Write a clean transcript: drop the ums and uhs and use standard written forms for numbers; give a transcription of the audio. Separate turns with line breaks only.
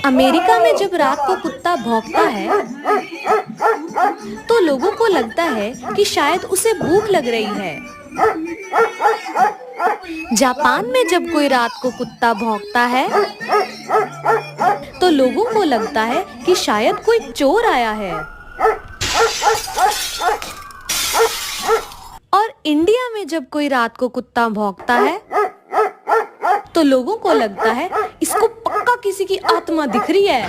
America में जब रात को कुत्ता भौंकता है तो लोगों को लगता है कि शायद उसे भूख लग रही है। जापान में जब कोई रात को कुत्ता भौंकता है तो लोगों को लगता है कि शायद कोई चोर आया है। और इंडिया में जब कोई रात को कुत्ता भौंकता है तो लोगों को लगता है इसको पक्का किसी की आत्मा दिख रही है।